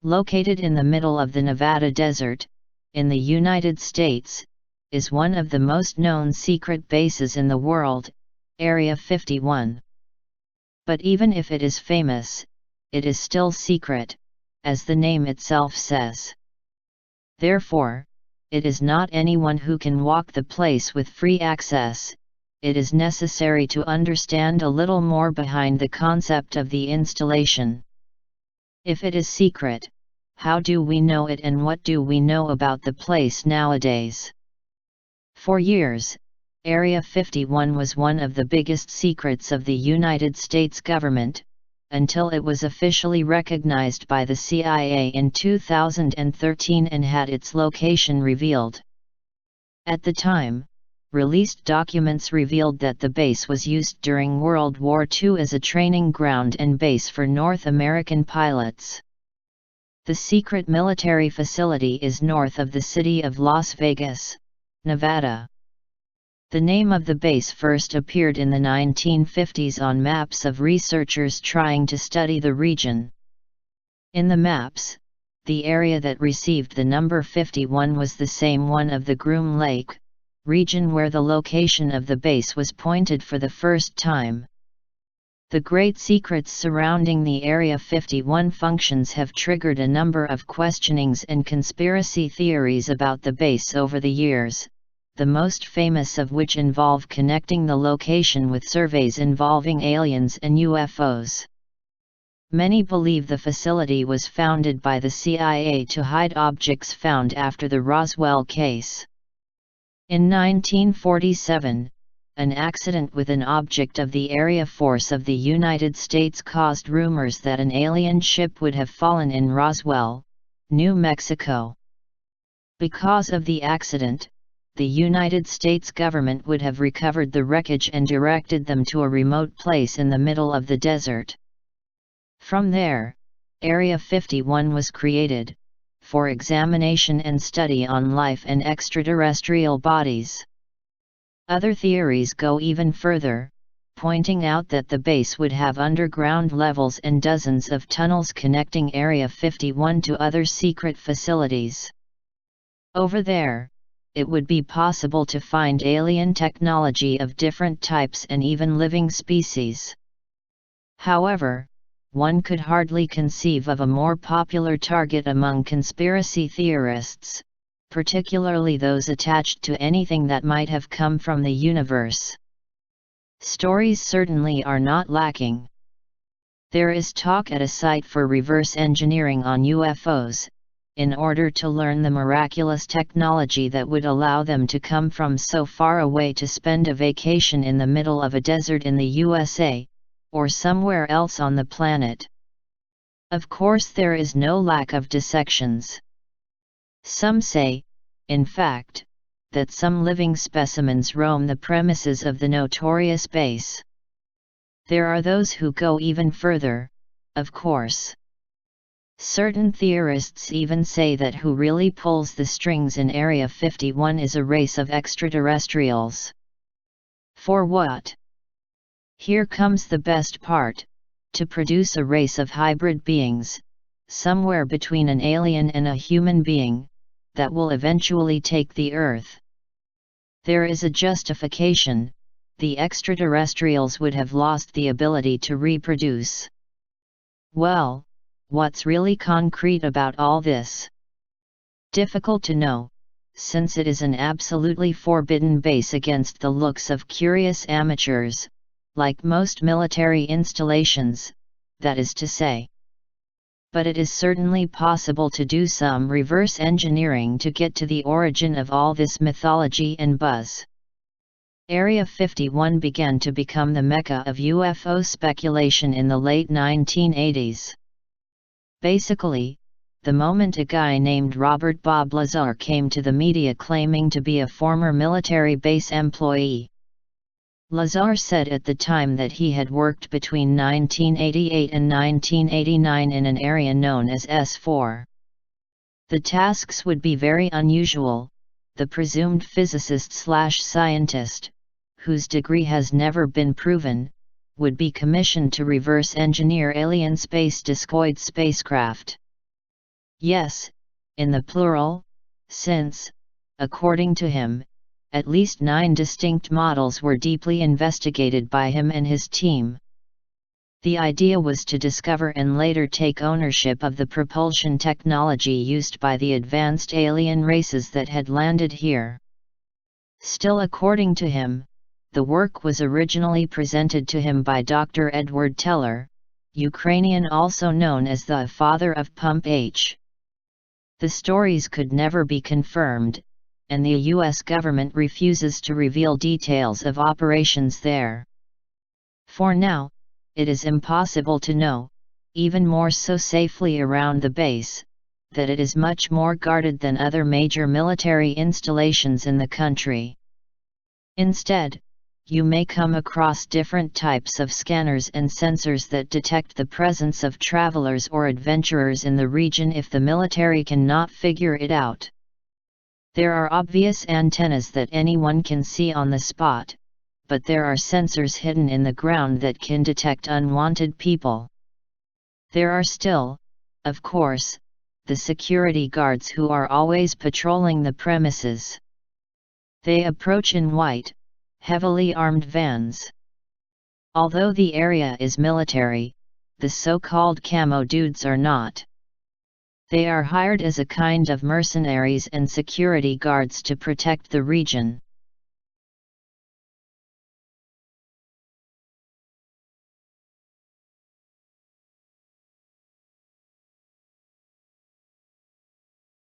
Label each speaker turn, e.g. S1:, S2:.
S1: located in the middle of the Nevada desert, in the United States, is one of the most known secret bases in the world, Area 51. But even if it is famous, it is still secret, as the name itself says. Therefore, it is not anyone who can walk the place with free access. It is necessary to understand a little more behind the concept of the installation. If it is secret, how do we know it and what do we know about the place nowadays? For years, Area 51 was one of the biggest secrets of the United States government, until it was officially recognized by the CIA in 2013 and had its location revealed. At the time, released documents revealed that the base was used during World War II as a training ground and base for North American pilots. The secret military facility is north of the city of Las Vegas, Nevada. The name of the base first appeared in the 1950s on maps of researchers trying to study the region. In the maps, the area that received the number 51 was the same one of the Groom Lake region where the location of the base was pointed for the first time. The great secrets surrounding the Area 51 functions have triggered a number of questionings and conspiracy theories about the base over the years, the most famous of which involve connecting the location with surveys involving aliens and UFOs. Many believe the facility was founded by the CIA to hide objects found after the Roswell case. In 1947, an accident with an object of the Area Force of the United States caused rumors that an alien ship would have fallen in Roswell, New Mexico. Because of the accident, the United States government would have recovered the wreckage and directed them to a remote place in the middle of the desert. From there, Area 51 was created, for examination and study on life and extraterrestrial bodies. Other theories go even further, pointing out that the base would have underground levels and dozens of tunnels connecting Area 51 to other secret facilities. Over there, it would be possible to find alien technology of different types and even living species. However, one could hardly conceive of a more popular target among conspiracy theorists, particularly those attached to anything that might have come from the universe. Stories certainly are not lacking. There is talk at a site for reverse engineering on UFOs, in order to learn the miraculous technology that would allow them to come from so far away to spend a vacation in the middle of a desert in the USA, or somewhere else on the planet. Of course, there is no lack of dissections. Some say, in fact, that some living specimens roam the premises of the notorious base. There are those who go even further, of course. Certain theorists even say that who really pulls the strings in Area 51 is a race of extraterrestrials. For what? Here comes the best part: to produce a race of hybrid beings, somewhere between an alien and a human being, that will eventually take the Earth. There is a justification: the extraterrestrials would have lost the ability to reproduce. Well, what's really concrete about all this? Difficult to know, since it is an absolutely forbidden base against the looks of curious amateurs, like most military installations, that is to say. But it is certainly possible to do some reverse engineering to get to the origin of all this mythology and buzz. Area 51 began to become the mecca of UFO speculation in the late 1980s. Basically, the moment a guy named Robert Bob Lazar came to the media claiming to be a former military base employee. Lazar said at the time that he had worked between 1988 and 1989 in an area known as S4. The tasks would be very unusual. The presumed physicist/scientist, whose degree has never been proven, would be commissioned to reverse engineer alien space discoid spacecraft. Yes, in the plural, since, according to him, at least 9 distinct models were deeply investigated by him and his team. The idea was to discover and later take ownership of the propulsion technology used by the advanced alien races that had landed here. Still, according to him, the work was originally presented to him by Dr. Edward Teller, Ukrainian, also known as the father of Pump H. The stories could never be confirmed, and the U.S. government refuses to reveal details of operations there. For now, it is impossible to know, even more so safely around the base, that it is much more guarded than other major military installations in the country. Instead, you may come across different types of scanners and sensors that detect the presence of travelers or adventurers in the region if the military cannot figure it out. There are obvious antennas that anyone can see on the spot, but there are sensors hidden in the ground that can detect unwanted people. There are still, of course, the security guards who are always patrolling the premises. They approach in white, heavily armed vans. Although the area is military, the so-called camo dudes are not. They are hired as a kind of mercenaries and security guards to protect the region.